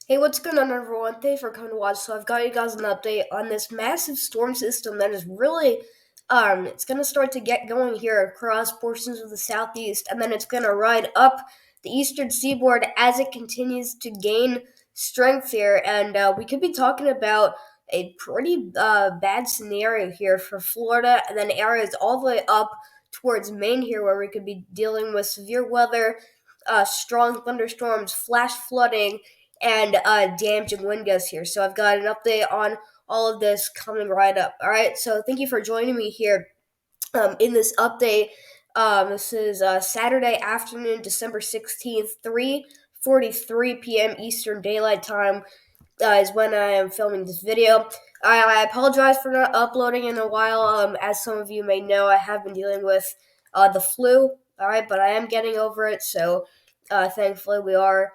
Hey, what's going on, everyone? Thanks for coming to watch. So I've got you guys an update on this massive storm system that is really, it's going to start to get going here across portions of the southeast, and then it's going to ride up the eastern seaboard as it continues to gain strength here. And we could be talking about a pretty bad scenario here for Florida, and then areas all the way up towards Maine here, where we could be dealing with severe weather, strong thunderstorms, flash flooding and damaging wind gusts here. So I've got an update on all of this coming right up. All right, so thank you for joining me here in this update. This is Saturday afternoon, December 16th, 3:43 p.m. Eastern Daylight Time is when I am filming this video. I apologize for not uploading in a while. As some of you may know, I have been dealing with the flu. All right, but I am getting over it. So thankfully, we are.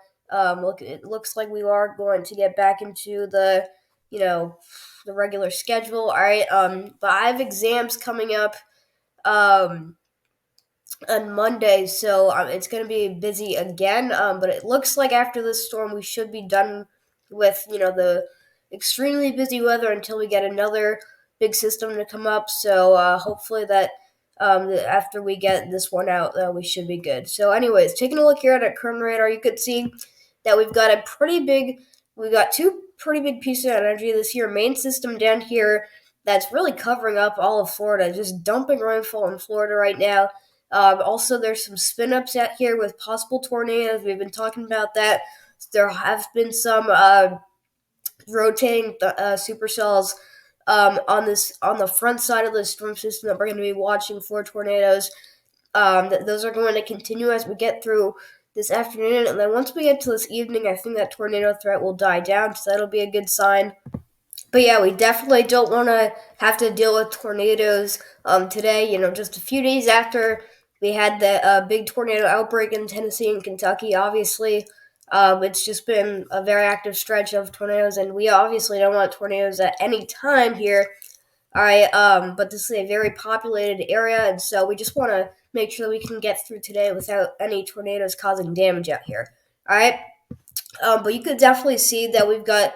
It looks like we are going to get back into you know, the regular schedule. All right. But I have exams coming up. Um, on Monday, so it's going to be busy again. But it looks like after this storm, we should be done with the extremely busy weather until we get another big system to come up. So hopefully that after we get this one out, we should be good. So, anyways, taking a look here at our current radar, you could see that we've got two pretty big pieces of energy this year. Main system down here that's really covering up all of Florida, just dumping rainfall in Florida right now. Also, there's some spin ups out here with possible tornadoes. We've been talking about that. There have been some rotating supercells on the front side of the storm system that we're going to be watching for tornadoes. Those are going to continue as we get through this afternoon, and then once we get to this evening, I think that tornado threat will die down, so that'll be a good sign. But yeah, we definitely don't want to have to deal with tornadoes today. Just a few days after we had the big tornado outbreak in Tennessee and Kentucky, obviously, it's just been a very active stretch of tornadoes, and we obviously don't want tornadoes at any time here. All right, but this is a very populated area, and so we just want to make sure that we can get through today without any tornadoes causing damage out here. All right, but you could definitely see that we've got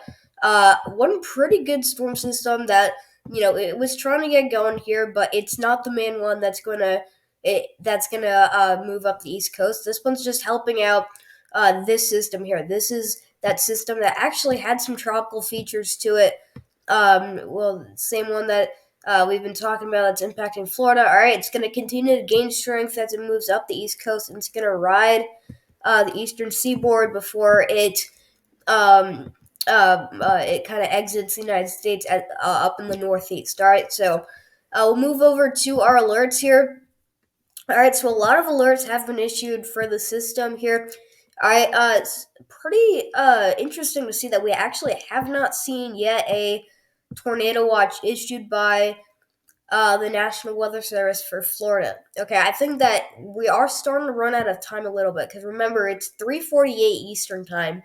one pretty good storm system that it was trying to get going here, but it's not the main one that's gonna move up the East Coast. This one's just helping out this system here. This is that system that actually had some tropical features to it. Well, same one that we've been talking about that's impacting Florida. All right, it's going to continue to gain strength as it moves up the East Coast, and it's going to ride the eastern seaboard before it kind of exits the United States up in the northeast. All right, so we'll move over to our alerts here. All right, so a lot of alerts have been issued for the system here. All right, it's pretty interesting to see that we actually have not seen yet a tornado watch issued by the National Weather Service for Florida. Okay, I think that we are starting to run out of time a little bit because remember it's 3:48 Eastern time.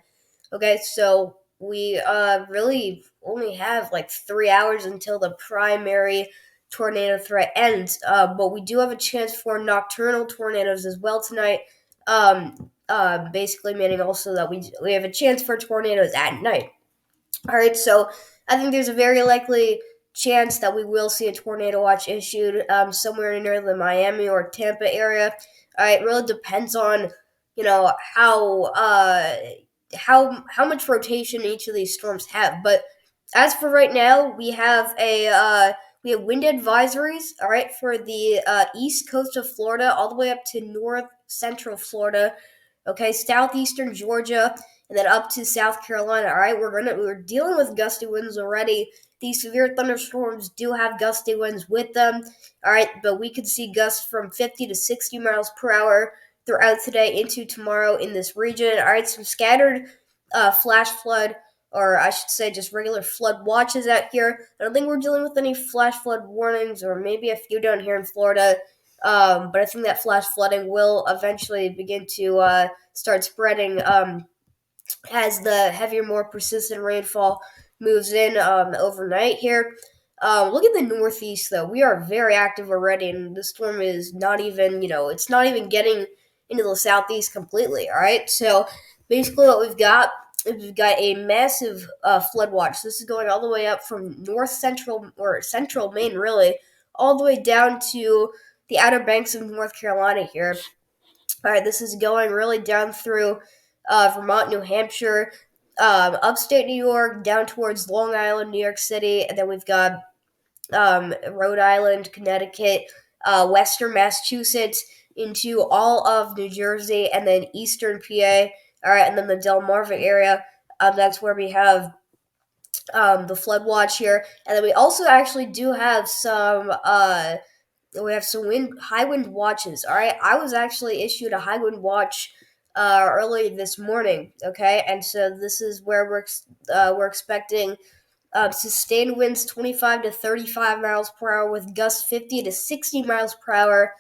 Okay, so we really only have like 3 hours until the primary tornado threat ends. But we do have a chance for nocturnal tornadoes as well tonight. Basically meaning also that we have a chance for tornadoes at night. All right, so I think there's a very likely chance that we will see a tornado watch issued somewhere near the Miami or Tampa area. All right, it really depends on how much rotation each of these storms have. But as for right now, we have wind advisories. All right, for the east coast of Florida, all the way up to north central Florida. Okay, southeastern Georgia, and then up to South Carolina. All right, we're dealing with gusty winds already. These severe thunderstorms do have gusty winds with them. All right, but we could see gusts from 50 to 60 miles per hour throughout today into tomorrow in this region. All right, some scattered flash flood, or I should say just regular flood watches out here. I don't think we're dealing with any flash flood warnings, or maybe a few down here in Florida. But I think that flash flooding will eventually begin to start spreading as the heavier, more persistent rainfall moves in overnight here. Look at the Northeast, though. We are very active already, and the storm is not even, it's not even getting into the Southeast completely, all right? So basically what we've got we've got a massive flood watch. This is going all the way up from north central or central Maine, really, all the way down to the Outer Banks of North Carolina here. All right, this is going really down through Vermont, New Hampshire, upstate New York, down towards Long Island, New York City, and then we've got Rhode Island, Connecticut, Western Massachusetts, into all of New Jersey, and then Eastern PA. All right, and then the Delmarva area. That's where we have the flood watch here, and then we also actually do have some. We have some high wind watches. All right, I was actually issued a high wind watch early this morning. Okay, and so this is where we're expecting sustained winds 25 to 35 miles per hour with gusts 50 to 60 miles per hour.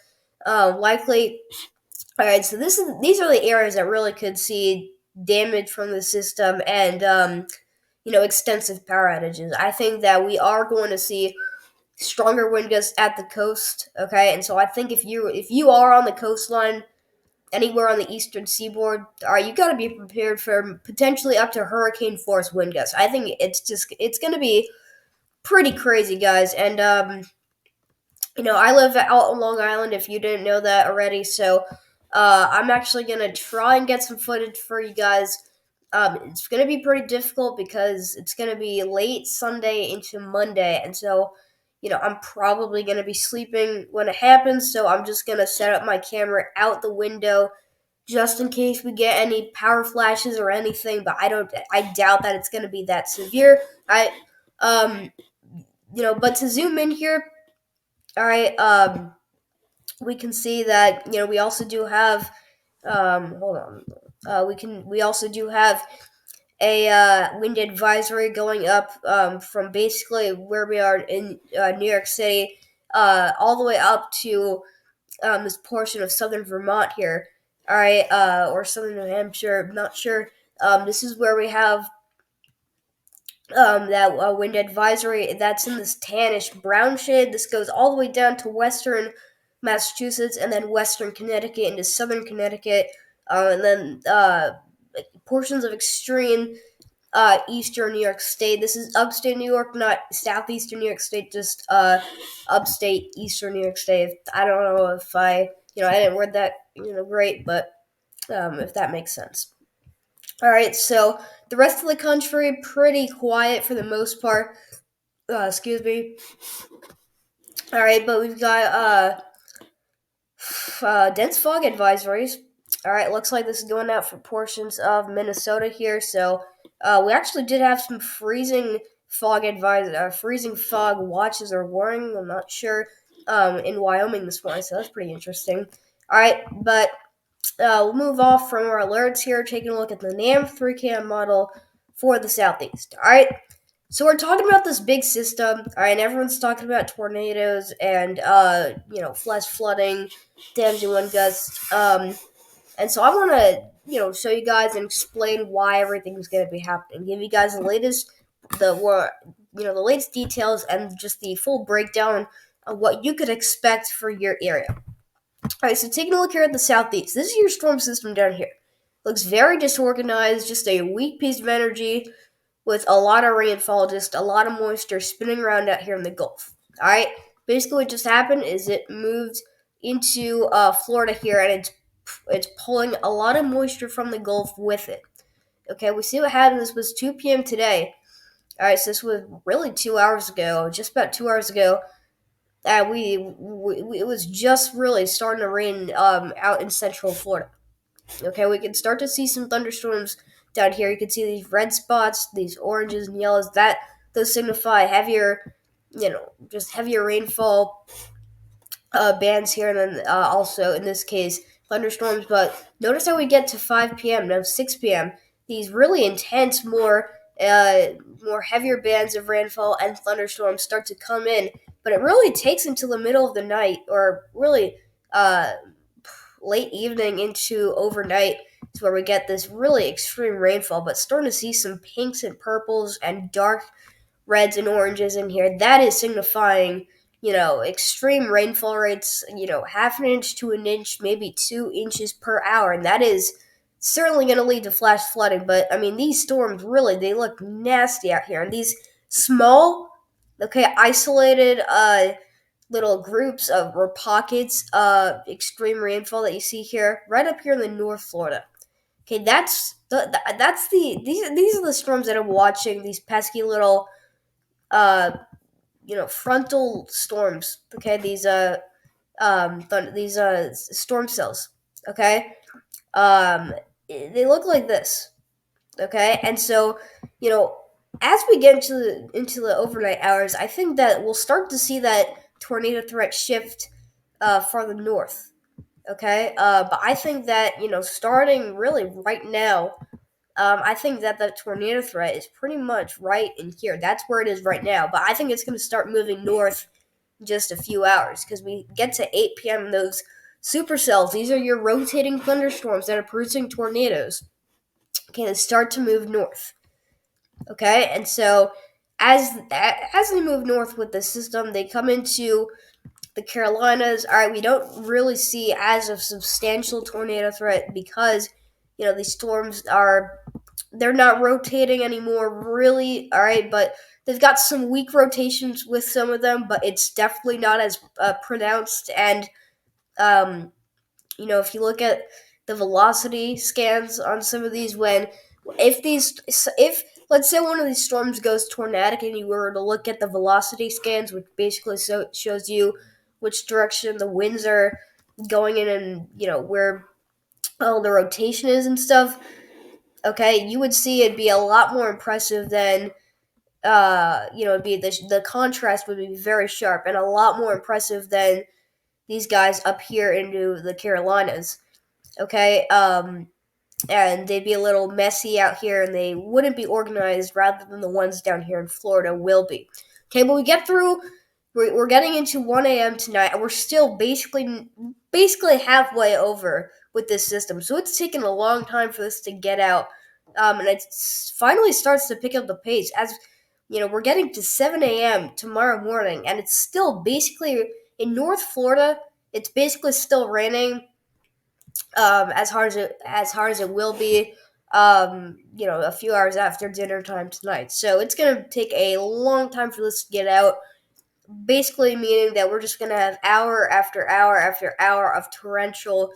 Likely. All right, so these are the areas that really could see damage from the system and extensive power outages. I think that we are going to see stronger wind gusts at the coast. Okay, and so I think if you are on the coastline anywhere on the eastern seaboard, all right, you got to be prepared for potentially up to hurricane force wind gusts. I think it's going to be pretty crazy, guys. And I live out on Long Island. If you didn't know that already, so I'm actually gonna try and get some footage for you guys. It's gonna be pretty difficult because it's gonna be late Sunday into Monday, and so I'm probably gonna be sleeping when it happens. So I'm just gonna set up my camera out the window just in case we get any power flashes or anything. But I doubt that it's gonna be that severe. Um, but to zoom in here, all right. We can see that we also do have. Hold on. We also do have a wind advisory going up from basically where we are in New York City, all the way up to this portion of southern Vermont here. All right, or southern New Hampshire. I'm not sure. This is where we have that wind advisory. That's in this tannish brown shade. This goes all the way down to western Massachusetts and then western Connecticut into southern Connecticut, and then portions of extreme eastern New York State. This is upstate New York, not southeastern New York State, just upstate eastern New York State. I don't know if I didn't word that great, but if that makes sense. All right, so the rest of the country pretty quiet for the most part. Excuse me. All right, but we've got dense fog advisories. All right, looks like this is going out for portions of Minnesota here. So we actually did have some freezing freezing fog watches or warning. I'm not sure in Wyoming this morning, so that's pretty interesting. All right, but we'll move off from our alerts here, taking a look at the NAM 3CAM model for the Southeast. All right, so we're talking about this big system, all right, and everyone's talking about tornadoes and, flash flooding, damaging wind gusts, and so I want to, show you guys and explain why everything's going to be happening, give you guys the latest details and just the full breakdown of what you could expect for your area. Alright, so taking a look here at the southeast. This is your storm system down here. Looks very disorganized, just a weak piece of energy with a lot of rainfall, just a lot of moisture spinning around out here in the Gulf. Alright, basically what just happened is it moved into Florida here, and it's pulling a lot of moisture from the Gulf with it. Okay, we see what happened. This was 2 p.m. today. Alright, so this was really 2 hours ago, just about 2 hours ago. It was just really starting to rain out in central Florida. Okay, we can start to see some thunderstorms down here. You can see these red spots, these oranges and yellows. Those signify heavier, just heavier rainfall bands here, and then also in this case thunderstorms. But notice how we get to 5 p.m. now 6 p.m. These really intense, more heavier bands of rainfall and thunderstorms start to come in, but it really takes until the middle of the night, or really late evening into overnight, is where we get this really extreme rainfall. But starting to see some pinks and purples and dark reds and oranges in here. That is signifying extreme rainfall rates, half an inch to an inch, maybe 2 inches per hour. And that is certainly going to lead to flash flooding. But I mean, these storms really, they look nasty out here, and these small, okay, isolated little groups of or pockets of extreme rainfall that you see here, right up here in the North Florida. Okay, that's the these are the storms that I'm watching. These pesky little uh frontal storms. Okay, these storm cells. Okay, they look like this. Okay, and so you know as we get into the overnight hours, I think that we'll start to see that tornado threat shift farther north. Okay, but I think that starting really right now, I think that the tornado threat is pretty much right in here. That's where it is right now. But I think it's going to start moving north in just a few hours because we get to 8 p.m. Those supercells, these are your rotating thunderstorms that are producing tornadoes. Okay, they start to move north. Okay, and so as they move north with the system, they come into the Carolinas. All right, we don't really see as a substantial tornado threat because these storms they're not rotating anymore, really. All right, but they've got some weak rotations with some of them, but it's definitely not as pronounced. And um, if you look at the velocity scans on some of these, if let's say one of these storms goes tornadic, and you were to look at the velocity scans, which basically shows you which direction the winds are going in, and where all the rotation is and stuff. Okay, you would see it'd be a lot more impressive than it'd be the contrast would be very sharp and a lot more impressive than these guys up here into the Carolinas. Okay, and they'd be a little messy out here, and they wouldn't be organized rather than the ones down here in Florida will be. Okay, but we get through. We're getting into 1 a.m. tonight, and we're still basically halfway over with this system. So it's taken a long time for this to get out, and it finally starts to pick up the pace as we're getting to 7 a.m. tomorrow morning, and it's still basically in North Florida. It's basically still raining as hard as it will be. A few hours after dinner time tonight. So it's gonna take a long time for this to get out. Basically, meaning that we're just gonna have hour after hour after hour of torrential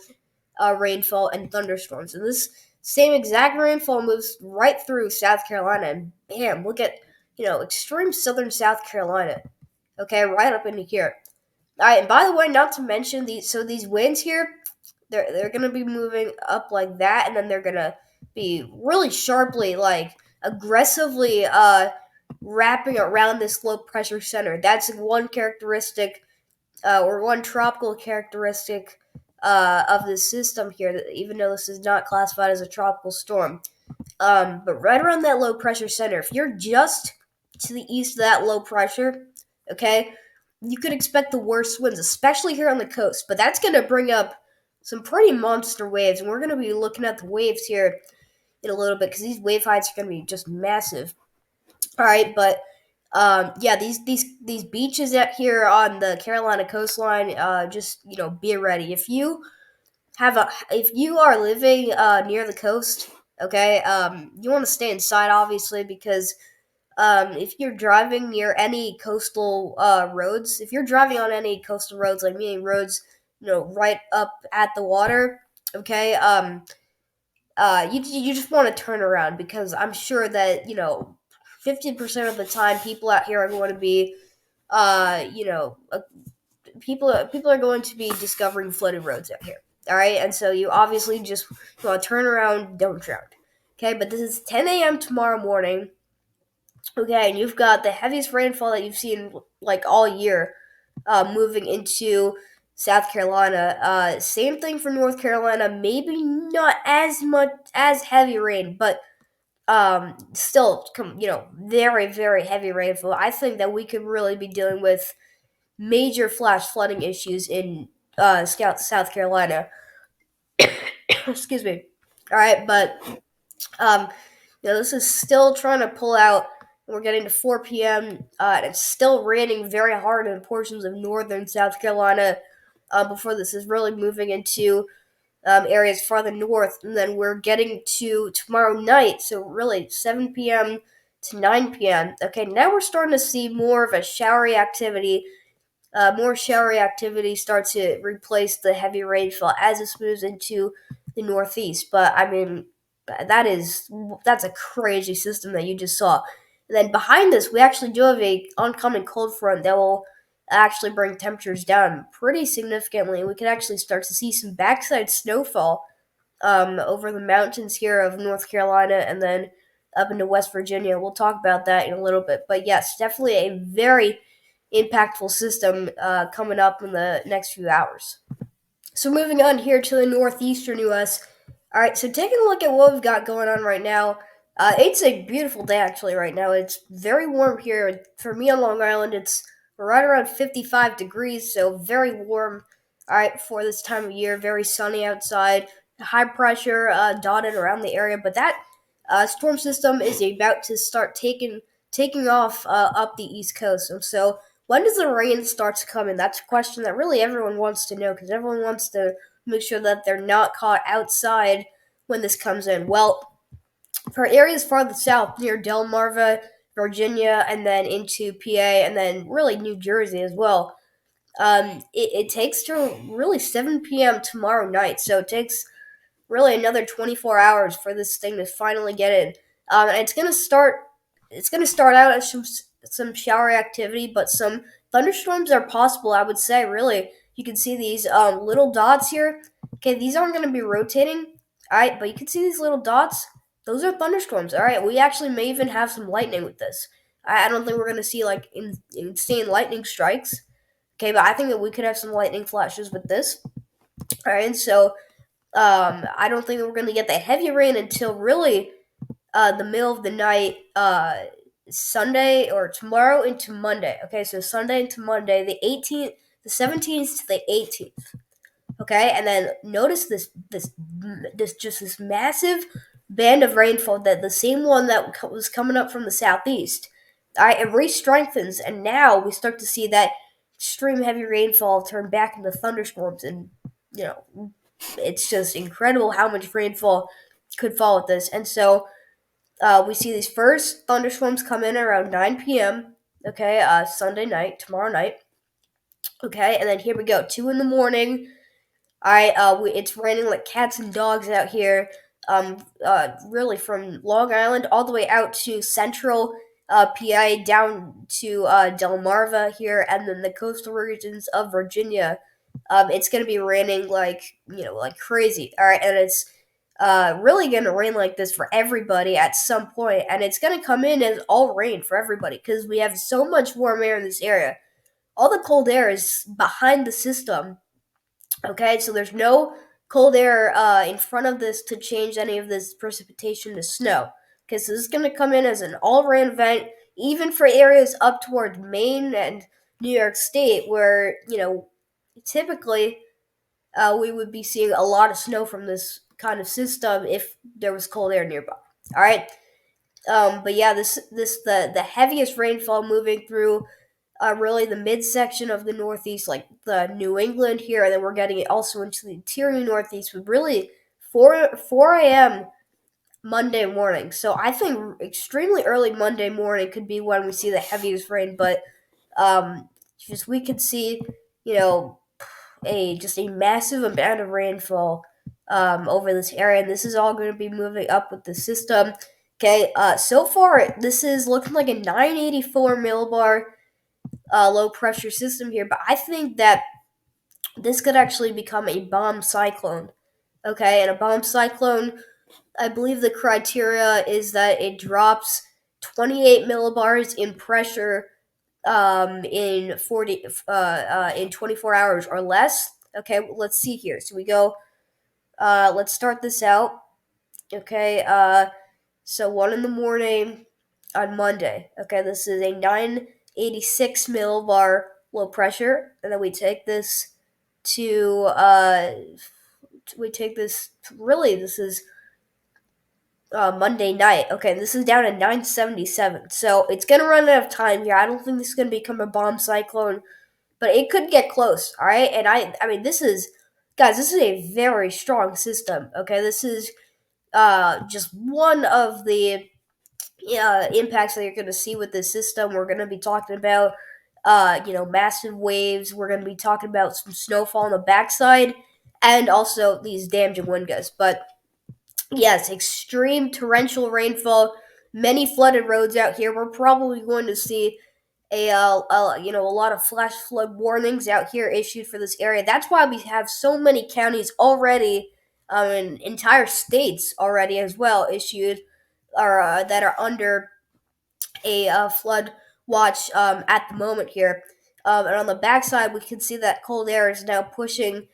rainfall and thunderstorms. And this same exact rainfall moves right through South Carolina, and bam! Look at extreme southern South Carolina. Okay, right up into here. All right, and by the way, not to mention these winds here, they're gonna be moving up like that, and then they're gonna be really sharply, like aggressively, wrapping around this low pressure center. That's one characteristic, or one tropical characteristic, of this system here. That even though this is not classified as a tropical storm, but right around that low pressure center, if you're just to the east of that low pressure, okay, you could expect the worst winds, especially here on the coast. But that's going to bring up some pretty monster waves, and we're going to be looking at the waves here in a little bit because these wave heights are going to be just massive. All right, but yeah, these beaches out here on the Carolina coastline, just be ready if you are living near the coast. Okay, you want to stay inside, obviously, because if you're driving near any coastal roads, if you're driving on any coastal roads, like meaning roads, right up at the water, okay, you just want to turn around because I'm sure that 50% of the time people out here are going to be, uh, you know, uh, people are going to be discovering flooded roads out here. All right, and so you obviously just want to turn around, don't drown. Okay, but this is 10 a.m. tomorrow morning. Okay, and you've got the heaviest rainfall that you've seen like all year, moving into South Carolina. Same thing for North Carolina. Maybe not as much as heavy rain, but still, very very heavy rainfall. I think that we could really be dealing with major flash flooding issues in South Carolina. Excuse me. All right, but um, this is still trying to pull out. We're getting to 4 p.m. And it's still raining very hard in portions of northern South Carolina before this is really moving into areas farther north, and then we're getting to tomorrow night. So really, 7 p.m. to 9 p.m. Okay, now we're starting to see more of a showery activity. More showery activity starts to replace the heavy rainfall as it moves into the northeast. But I mean, that's a crazy system that you just saw. And then behind this, we actually do have a oncoming cold front that will actually bring temperatures down pretty significantly. We can actually start to see some backside snowfall over the mountains here of North Carolina and then up into West Virginia. We'll talk about that in a little bit. But yes, definitely a very impactful system coming up in the next few hours. So moving on here to the northeastern U.S. All right, so taking a look at what we've got going on right now. It's a beautiful day actually right now. It's very warm here. For me on Long Island, it's right around 55 degrees, so very warm. All right, for this time of year, very sunny outside. High pressure dotted around the area, but that storm system is about to start taking off up the East Coast. And so when does the rain start to come in? That's a question that really everyone wants to know because everyone wants to make sure that they're not caught outside when this comes in. Well, for areas farther south near Delmarva, Virginia, and then into PA, and then really New Jersey as well, it takes to really 7 p.m. tomorrow night. So it takes really another 24 hours for this thing to finally get in. And it's gonna start. It's gonna start out as some shower activity, but some thunderstorms are possible. I would say, really, you can see these little dots here. Okay, these aren't gonna be rotating. All right, but you can see these little dots. Those are thunderstorms. All right, we actually may even have some lightning with this. I don't think we're gonna see like insane lightning strikes. Okay, but I think that we could have some lightning flashes with this. All right, so I don't think we're going to get that heavy rain until really the middle of the night, Sunday or tomorrow into Monday. Okay, so Sunday into Monday, the 18th, the 17th to the 18th. Okay, and then notice this massive band of rainfall, that the same one that was coming up from the southeast. All right, it re-strengthens, and now we start to see that extreme heavy rainfall turn back into thunderstorms, and you know it's just incredible how much rainfall could fall with this. And so we see these first thunderstorms come in around 9 p.m. Okay, Sunday night, tomorrow night. Okay, and then here we go, 2 in the morning. All right, it's raining like cats and dogs out here. Really from Long Island all the way out to central PA down to Delmarva here, and then the coastal regions of Virginia. It's gonna be raining like crazy. All right, and it's really gonna rain like this for everybody at some point, and it's gonna come in as all rain for everybody because we have so much warm air in this area. All the cold air is behind the system. Okay, so there's no cold air in front of this to change any of this precipitation to snow. Okay, so this is going to come in as an all rain event, even for areas up toward Maine and New York State, where, typically we would be seeing a lot of snow from this kind of system if there was cold air nearby. All right. But yeah, the heaviest rainfall moving through really the midsection of the Northeast, like the New England here, and then we're getting it also into the interior Northeast with really 4 a.m. Monday morning. So I think extremely early Monday morning could be when we see the heaviest rain. But just we could see, you know, a massive amount of rainfall over this area, and this is all going to be moving up with the system. Okay, so far this is looking like a 984 millibar low pressure system here, but I think that this could actually become a bomb cyclone. Okay, and a bomb cyclone, I believe the criteria is that it drops 28 millibars in pressure in 24 hours or less. Okay, let's see here. So we go. Let's start this out. Okay, so 1 in the morning on Monday. Okay, this is a 986 millibar low pressure, and then we take this to really this is Monday night. Okay, this is down to 977. So it's gonna run out of time here. I don't think this is gonna become a bomb cyclone, but it could get close. All right, and I mean this is guys, this is a very strong system. Okay, this is just one of the impacts that you're going to see with this system. We're going to be talking about massive waves. We're going to be talking about some snowfall on the backside, and also these damaging wind gusts. But yes, extreme torrential rainfall, many flooded roads out here. We're probably going to see a lot of flash flood warnings out here issued for this area. That's why we have so many counties already, and entire states already as well issued, or that are under a flood watch at the moment here. And on the backside, we can see that cold air is now pushing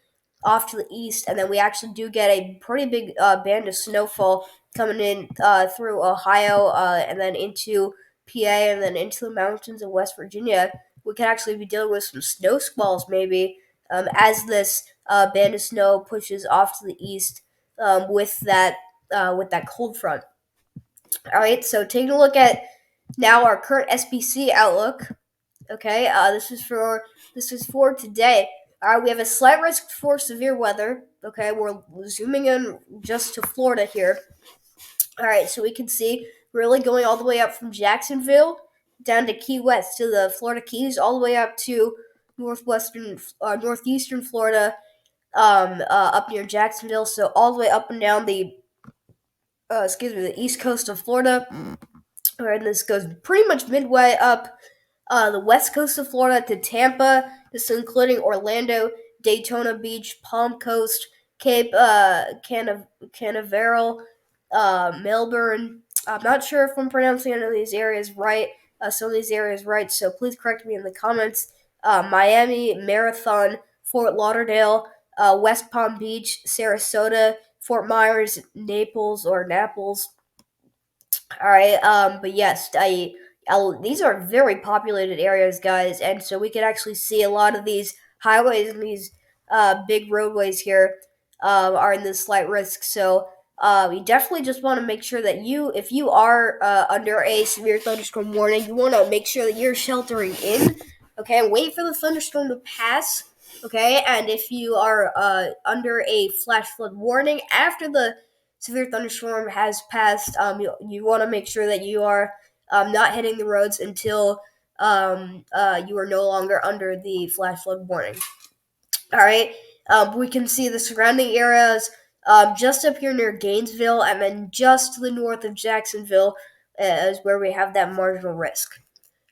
off to the east, and then we actually do get a pretty big band of snowfall coming in through Ohio, and then into PA, and then into the mountains of West Virginia. We could actually be dealing with some snow squalls maybe, as this band of snow pushes off to the east, with that cold front. All right, so taking a look at now our current SPC outlook. Okay, this is for today. All right, we have a slight risk for severe weather. Okay, we're zooming in just to Florida here. All right, so we can see really going all the way up from Jacksonville down to Key West, to the Florida Keys, all the way up to northeastern Florida, up near Jacksonville. So all the way up and down the east coast of Florida. All right, this goes pretty much midway up the west coast of Florida to Tampa. This is including Orlando, Daytona Beach, Palm Coast, Cape Canaveral, Melbourne. I'm not sure if I'm pronouncing any of these areas right. Some of these areas right, so please correct me in the comments. Miami, Marathon, Fort Lauderdale, West Palm Beach, Sarasota, Fort Myers, Naples. All right, but yes, these are very populated areas, guys, and so we can actually see a lot of these highways and these big roadways here are in this slight risk. So you definitely just want to make sure that if you are under a severe thunderstorm warning, you want to make sure that you're sheltering in. Okay, and wait for the thunderstorm to pass. Okay, and if you are under a flash flood warning after the severe thunderstorm has passed, you want to make sure that you are not hitting the roads until you are no longer under the flash flood warning. All right, we can see the surrounding areas just up here near Gainesville, and then just to the north of Jacksonville is where we have that marginal risk.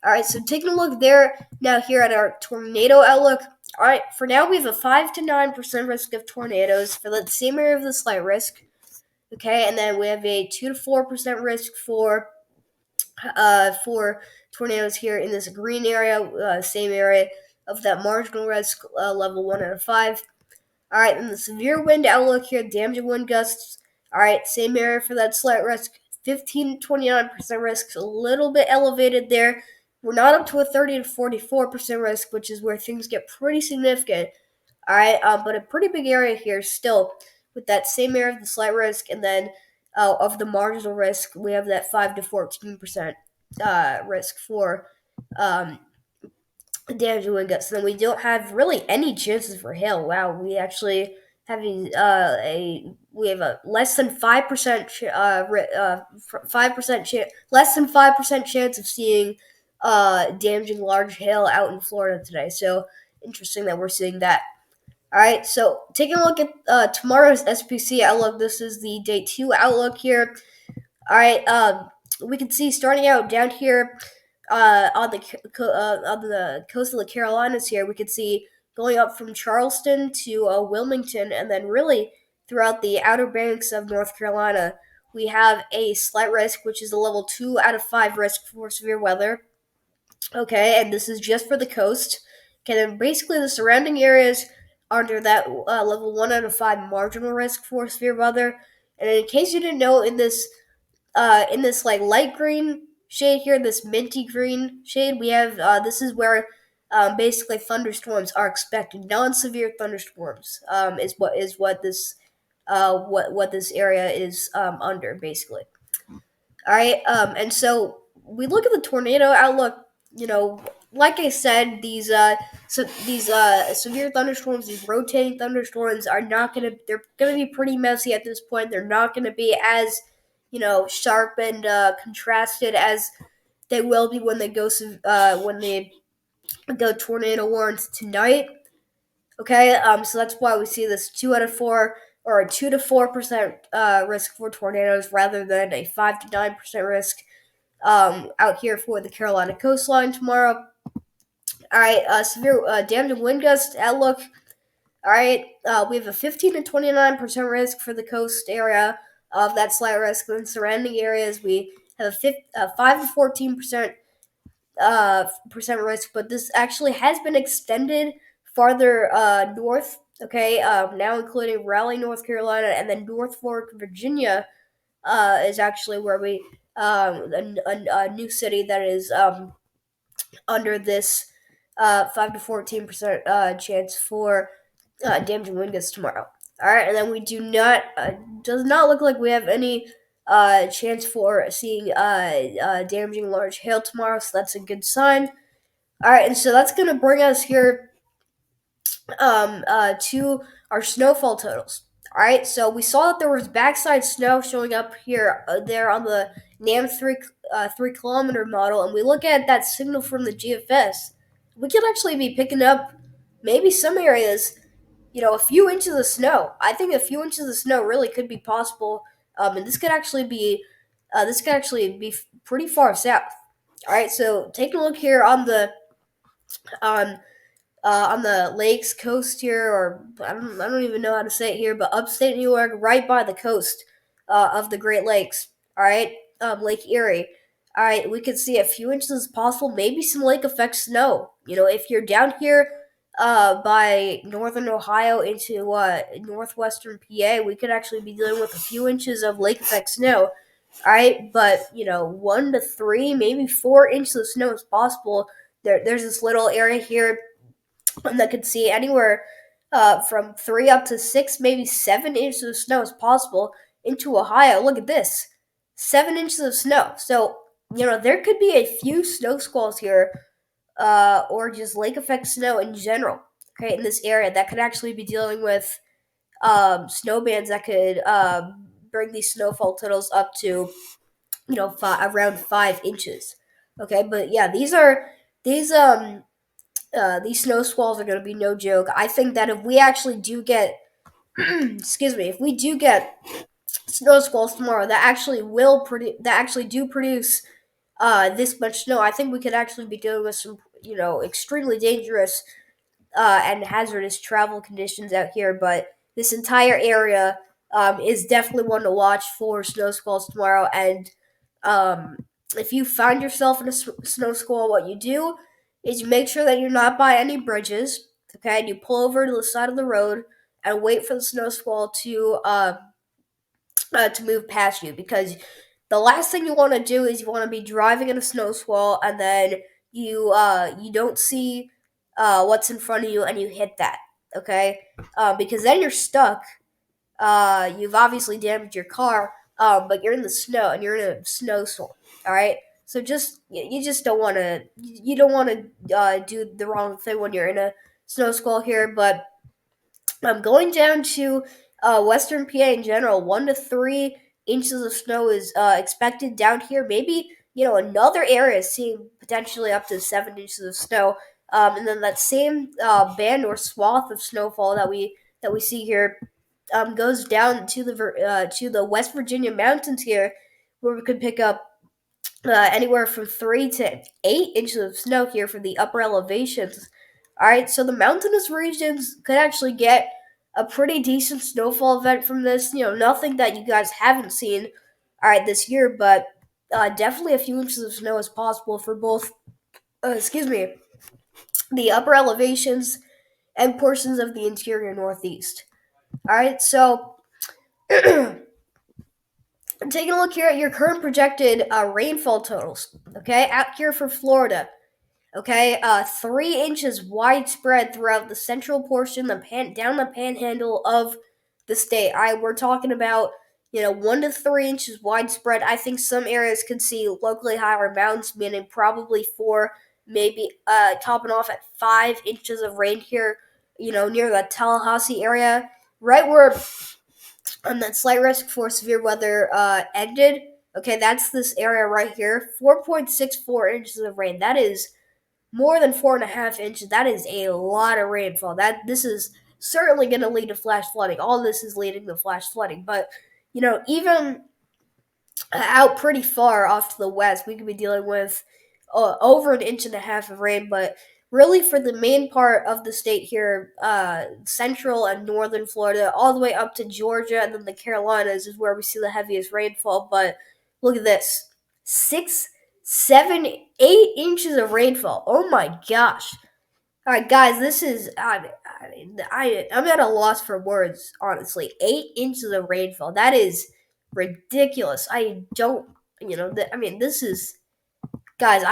All right, so taking a look there now here at our tornado outlook. All right, for now we have a 5 to 9% risk of tornadoes for the same area of the slight risk. Okay, and then we have a 2 to 4% risk for tornadoes here in this green area, same area of that marginal risk, level 1 out of 5. All right, and the severe wind outlook here, damaging wind gusts. All right, same area for that slight risk, 15 to 29% risk, a little bit elevated there. We're not up to a 30 to 44% risk, which is where things get pretty significant. All right, but a pretty big area here still, with that same area of the slight risk, and then of the marginal risk, we have that 5 to 14% risk for damaging wind gusts. And then we don't have really any chances for hail. Wow, we actually have we have a less than 5% 5% chance, less than 5% chance of seeing damaging large hail out in Florida today. So interesting that we're seeing that. All right, so taking a look at tomorrow's SPC outlook. This is the day 2 outlook here. All right, we can see starting out down here on the coast of the Carolinas here, we can see going up from Charleston to Wilmington, and then really throughout the outer banks of North Carolina, we have a slight risk, which is a level 2 out of 5 risk for severe weather. Okay, and this is just for the coast. Okay, then basically the surrounding areas are under that level 1 out of 5 marginal risk for severe weather. And in case you didn't know, in this like light green shade here, this minty green shade, we have this is where basically thunderstorms are expected. Non-severe thunderstorms is what this what this area is under basically. All right, and so we look at the tornado outlook. You know, like I said, these severe thunderstorms, these rotating thunderstorms, are not gonna. They're gonna be pretty messy at this point. They're not gonna be as sharp and contrasted as they will be when they go tornado warrants tonight. Okay, so that's why we see this 2 out of 4 or a 2 to 4% risk for tornadoes rather than a 5 to 9% risk out here for the Carolina coastline tomorrow. All right, severe damaging wind gust outlook. All right, we have a 15 to 29% risk for the coast area of that slight risk. And then surrounding areas, we have a 5 to 14% percent risk, but this actually has been extended farther north. Okay, now including Raleigh, North Carolina, and then Norfolk, Virginia, is actually where we a new city that is under this 5 to 14% chance for damaging wind gusts tomorrow. All right, and then we do not does not look like we have any chance for seeing damaging large hail tomorrow, so that's a good sign. All right, and so that's gonna bring us here to our snowfall totals. All right, so we saw that there was backside snow showing up here there on the NAM 3 kilometer model, and we look at that signal from the GFS. We could actually be picking up maybe some areas, a few inches of snow. I think a few inches of snow really could be possible, and this could actually be pretty far south. All right, so taking a look here on on the lakes coast here, or I don't even know how to say it here, but upstate New York, right by the coast of the Great Lakes. All right, Lake Erie. All right, we could see a few inches possible, maybe some lake effect snow. If you're down here by northern Ohio into northwestern PA, we could actually be dealing with a few inches of lake effect snow. All right, but 1 to 3, maybe 4 inches of snow is possible. There's this little area here that could see anywhere from 3 up to 6, maybe 7 inches of snow is possible into Ohio. Look at this, 7 inches of snow. So there could be a few snow squalls here, or just lake effect snow in general. Okay, in this area that could actually be dealing with snow bands that could bring these snowfall totals up to around 5 inches. Okay, but yeah, these snow squalls are going to be no joke. I think that if we actually do get, excuse me, if we do get snow squalls tomorrow that actually do produce this much snow, I think we could actually be dealing with some extremely dangerous and hazardous travel conditions out here. But this entire area is definitely one to watch for snow squalls tomorrow. And um, if you find yourself in a snow squall, what you do is you make sure that you're not by any bridges. Okay, and you pull over to the side of the road and wait for the snow squall to move past you, because the last thing you want to do is you want to be driving in a snow squall and then you don't see what's in front of you and you hit that. Okay, because then you're stuck. You've obviously damaged your car, but you're in the snow and you're in a snowstorm. All right, so you just don't want to do the wrong thing when you're in a snow squall here. But going down to Western PA in general, 1 to 3 inches of snow is expected down here. Maybe another area is seeing potentially up to 7 inches of snow, and then that same band or swath of snowfall that we see here goes down to the West Virginia mountains here, where we could pick up anywhere from 3 to 8 inches of snow here for the upper elevations. All right, so the mountainous regions could actually get a pretty decent snowfall event from this. Nothing that you guys haven't seen, all right, this year, but definitely a few inches of snow is possible for both. Excuse me, the upper elevations and portions of the interior Northeast. All right, so taking a look here at your current projected rainfall totals. Okay, out here for Florida. Okay, 3 inches widespread throughout the central portion, down the panhandle of the state. All right, we're talking about 1 to 3 inches widespread. I think some areas could see locally higher amounts, meaning probably 4, maybe topping off at 5 inches of rain here, near the Tallahassee area, right where that slight risk for severe weather ended. Okay, that's this area right here. 4.64 inches of rain. That is more than 4.5 inches. That is a lot of rainfall. This is certainly going to lead to flash flooding. All this is leading to flash flooding. But even out pretty far off to the west, we could be dealing with over an inch and a half of rain. But really, for the main part of the state here, central and northern Florida, all the way up to Georgia and then the Carolinas is where we see the heaviest rainfall. But look at this: 6, 7, 8 inches of rainfall. Oh my gosh! All right, guys, this is I'm at a loss for words. Honestly, 8 inches of rainfall. That is ridiculous. I don't, this is, guys.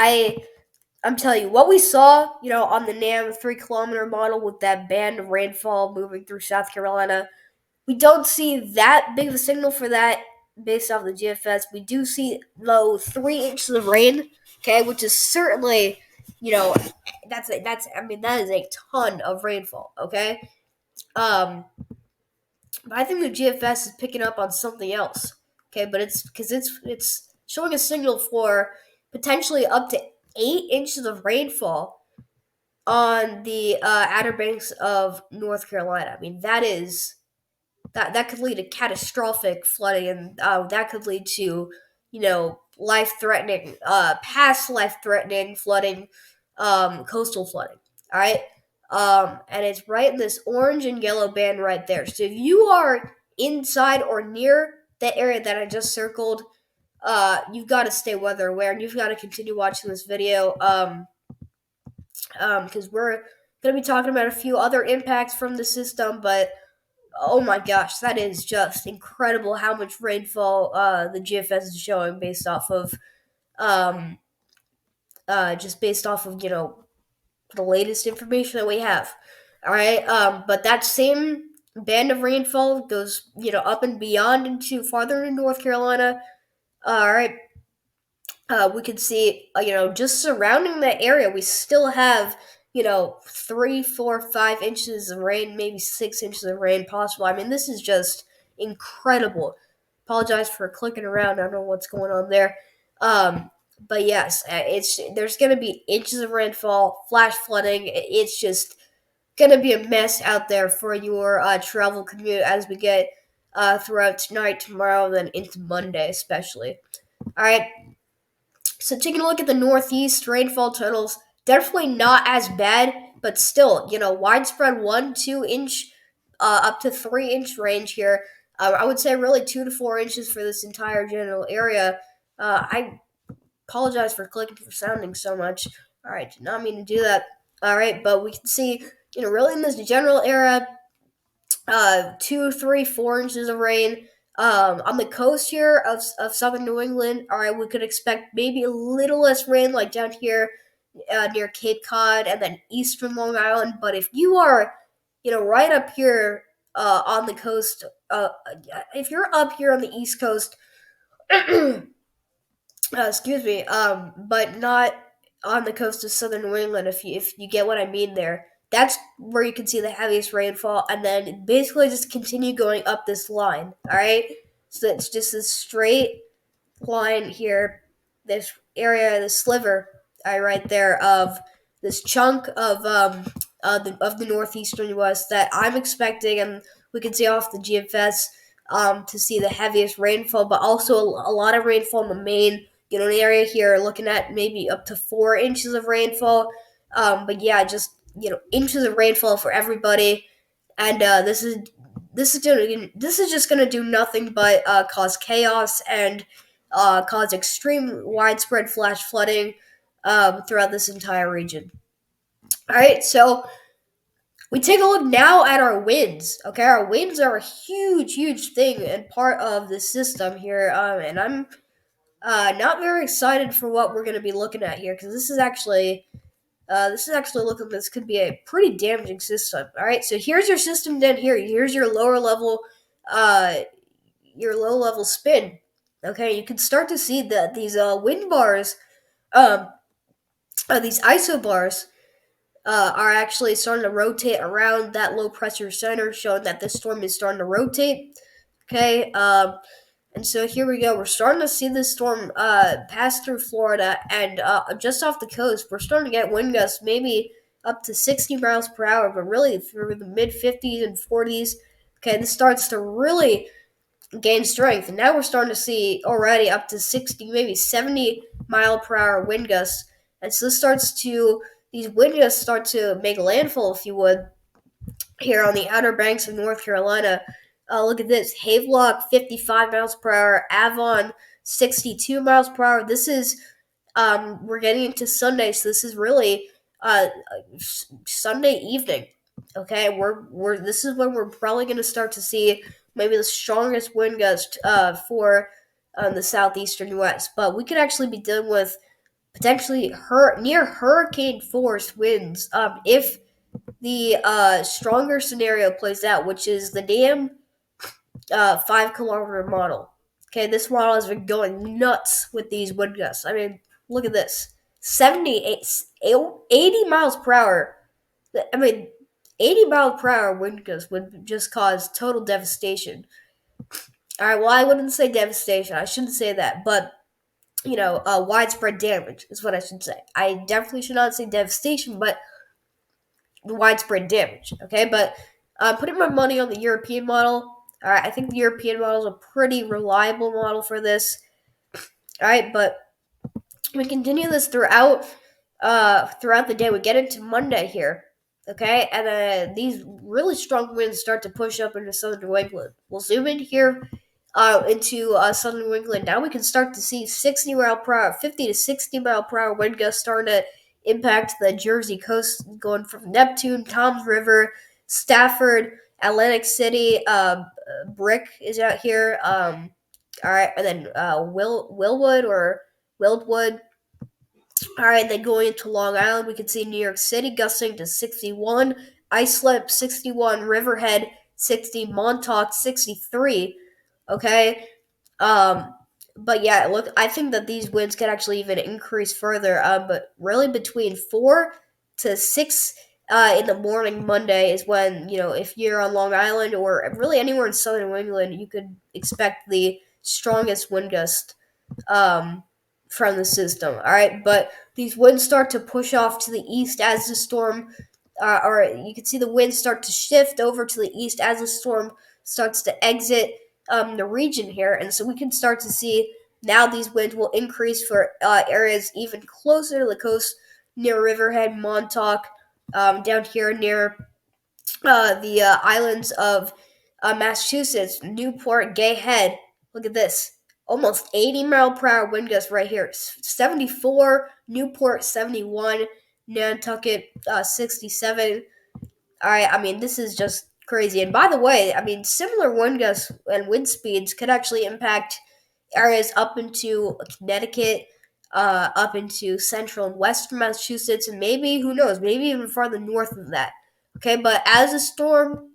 I'm telling you, what we saw, on the NAM 3 kilometer model with that band of rainfall moving through South Carolina, we don't see that big of a signal for that based off the GFS. We do see though 3 inches of rain, okay, which is certainly, that is a ton of rainfall, okay. But I think the GFS is picking up on something else, okay. But it's because it's showing a signal for potentially up to 8 inches of rainfall on the Outer Banks of North Carolina. I mean, that could lead to catastrophic flooding, and that could lead to life threatening, past life threatening flooding, coastal flooding. All right, and it's right in this orange and yellow band right there. So if you are inside or near that area that I just circled, you've got to stay weather aware, and you've got to continue watching this video, because we're going to be talking about a few other impacts from the system, but oh my gosh, that is just incredible how much rainfall the GFS is showing um, just based off of the latest information that we have. All right, but that same band of rainfall goes up and beyond into farther into North Carolina. All right, we can see just surrounding that area, we still have 3, 4, 5 inches of rain, maybe 6 inches of rain possible. I mean, this is just incredible. Apologize for clicking around. I don't know what's going on there. But yes, there's gonna be inches of rainfall, flash flooding. It's just gonna be a mess out there for your travel commute as we get throughout tonight, tomorrow, then into Monday, especially. All right. So taking a look at the Northeast rainfall totals, definitely not as bad, but still, widespread 1, 2 inch, up to 3 inch range here. I would say really 2 to 4 inches for this entire general area. I apologize for clicking for sounding so much. All right, did not mean to do that. All right, but we can see, really in this general area, 2, 3, 4 inches of rain. On the coast here of southern New England, all right, we could expect maybe a little less rain, like down here near Cape Cod and then eastern Long Island. But if you are, right up here on the coast, if you're up here on the East Coast, excuse me, but not on the coast of southern New England, if you get what I mean there. That's where you can see the heaviest rainfall, and then basically just continue going up this line. All right, so it's just this straight line here, this area, this sliver, right there of this chunk of the northeastern U.S. that I'm expecting, and we can see off the GFS to see the heaviest rainfall, but also a lot of rainfall in the main an area here, looking at maybe up to 4 inches of rainfall. But yeah, just inches of rainfall for everybody, and this is just gonna do nothing but cause chaos and cause extreme widespread flash flooding throughout this entire region. All right, so we take a look now at our winds. Okay, our winds are a huge thing and part of the system here, and I'm not very excited for what we're going to be looking at here because this is actually looking, this could be a pretty damaging system. All right, so here's your system down here. Here's your lower level, your low level spin. Okay, you can start to see that these wind bars, um, these isobars are actually starting to rotate around that low pressure center, showing that this storm is starting to rotate. Okay, and so here we go. We're starting to see this storm pass through Florida, and just off the coast, we're starting to get wind gusts, maybe up to 60 miles per hour, but really through the mid 50s and 40s. Okay, this starts to really gain strength, and now we're starting to see already up to 60, maybe 70 mile per hour wind gusts. And so these wind gusts start to make landfall, if you would, here on the Outer Banks of North Carolina. Look at this: Havelock 55 miles per hour, Avon 62 miles per hour. This is we're getting into Sunday, so this is really Sunday evening. Okay, we're this is when we're probably going to start to see maybe the strongest wind gust for the southeastern U.S. But we could actually be dealing with potentially near hurricane force winds if the stronger scenario plays out, which is the damn 5 kilometer model. Okay, this model has been going nuts with these wind gusts. I mean, look at this: 80 miles per hour. I mean, 80 miles per hour wind gusts would just cause total devastation. All right, well, I wouldn't say devastation. I shouldn't say that, but widespread damage is what I should say. I definitely should not say devastation, but widespread damage. Okay, but putting my money on the European model. All right, I think the European model is a pretty reliable model for this. All right, but we continue this throughout the day. We get into Monday here. Okay, and these really strong winds start to push up into southern New England. We'll zoom in here into southern New England. Now we can start to see 60 mile per hour, 50 to 60 mile per hour wind gusts starting to impact the Jersey coast, going from Neptune, Toms River, Stafford, Atlantic City. Brick is out here. All right, and then Wildwood. All right, then going into Long Island, we can see New York City gusting to 61, Islip 61, Riverhead 60, Montauk 63. Okay, um, but yeah, look, I think that these winds could actually even increase further. But really between 4 to 6 in the morning Monday is when if you're on Long Island or really anywhere in southern New England, you could expect the strongest wind gust um, from the system. All right, but these winds start to push off to the east as the storm, or you can see the winds start to shift over to the east as the storm starts to exit the region here, and so we can start to see now these winds will increase for areas even closer to the coast near Riverhead, Montauk, down here near the islands of Massachusetts, Newport, Gay Head. Look at this. Almost 80 mile per hour wind gusts right here. 74, Newport 71, Nantucket 67. All right, I mean, this is just crazy. And by the way, I mean, similar wind gusts and wind speeds could actually impact areas up into Connecticut, up into central and western Massachusetts, and maybe, who knows, maybe even farther north than that. Okay, but as the storm,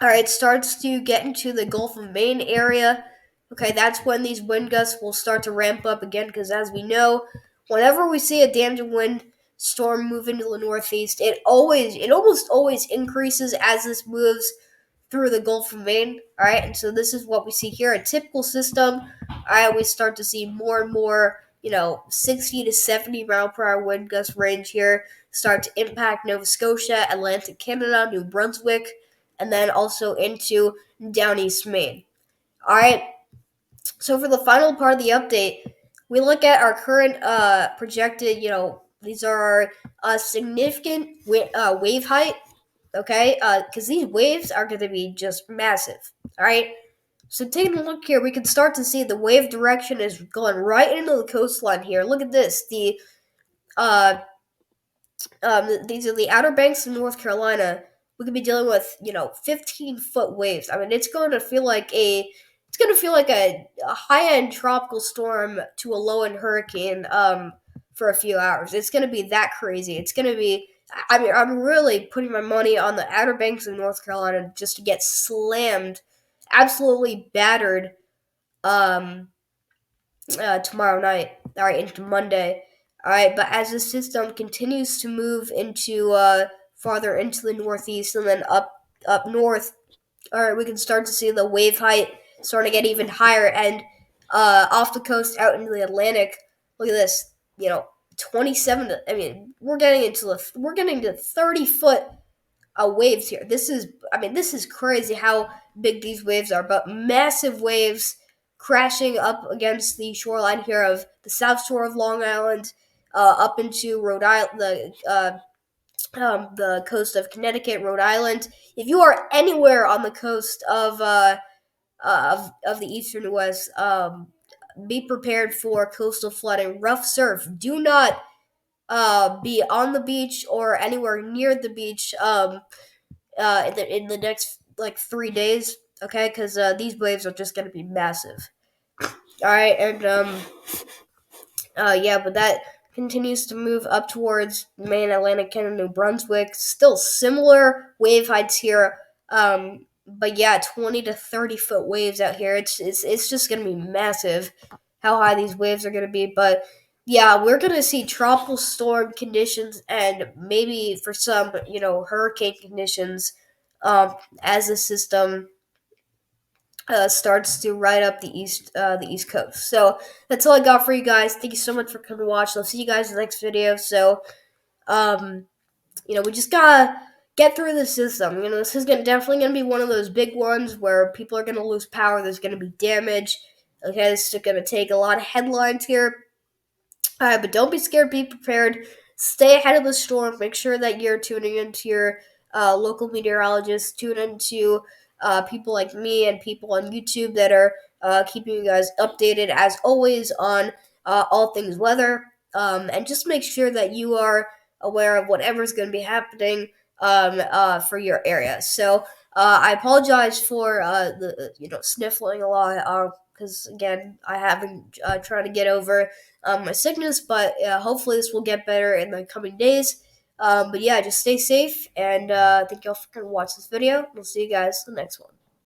all right, starts to get into the Gulf of Maine area, okay, that's when these wind gusts will start to ramp up again, because as we know, whenever we see a damaging wind storm move into the northeast, it almost always increases as this moves through the Gulf of Maine. All right, and so this is what we see here. A typical system. I always start to see more and more, 60 to 70 mile per hour wind gust range here start to impact Nova Scotia, Atlantic Canada, New Brunswick, and then also into down east Maine. All right, so for the final part of the update, we look at our current projected, these are our significant wave height, okay? Because these waves are going to be just massive, all right? So taking a look here, we can start to see the wave direction is going right into the coastline here. Look at this. Uh, these are the Outer Banks of North Carolina. We could be dealing with 15-foot waves. I mean, it's going to feel like a high end tropical storm to a low end hurricane for a few hours. It's going to be that crazy. It's going to be. I mean, I'm really putting my money on the Outer Banks of North Carolina just to get slammed, absolutely battered tomorrow night. All right, into Monday. All right, but as the system continues to move into farther into the northeast and then up north, all right, we can start to see the wave height starting to get even higher, and off the coast out into the Atlantic. Look at this, 27. I mean, we're getting to 30-foot waves here. This is crazy how big these waves are, but massive waves crashing up against the shoreline here of the south shore of Long Island, up into Rhode Island, the coast of Connecticut, Rhode Island. If you are anywhere on the coast of the eastern West, be prepared for coastal flooding, rough surf. Do not be on the beach or anywhere near the beach in the next like 3 days. Okay, because these waves are just going to be massive. All right, and yeah, but that continues to move up towards Maine, Atlantic, Canada, New Brunswick. Still similar wave heights here. But yeah, 20 to 30 foot waves out here. It's just gonna be massive how high these waves are gonna be. But yeah, we're gonna see tropical storm conditions and maybe for some, hurricane conditions, as the system starts to ride up the East Coast. So that's all I got for you guys. Thank you so much for coming to watch. I'll see you guys in the next video. So, um, we just gotta get through the system. This is definitely gonna be one of those big ones where people are gonna lose power. There's gonna be damage. Okay, this is gonna take a lot of headlines here. But don't be scared. Be prepared. Stay ahead of the storm. Make sure that you're tuning into your local meteorologist. Tune into people like me and people on YouTube that are keeping you guys updated as always on all things weather. And just make sure that you are aware of whatever's going to be happening for your area. So I apologize for the sniffling a lot because again I haven't tried to get over my sickness, but hopefully this will get better in the coming days. But yeah, just stay safe, and thank y'all for watching this video. We'll see you guys in the next one.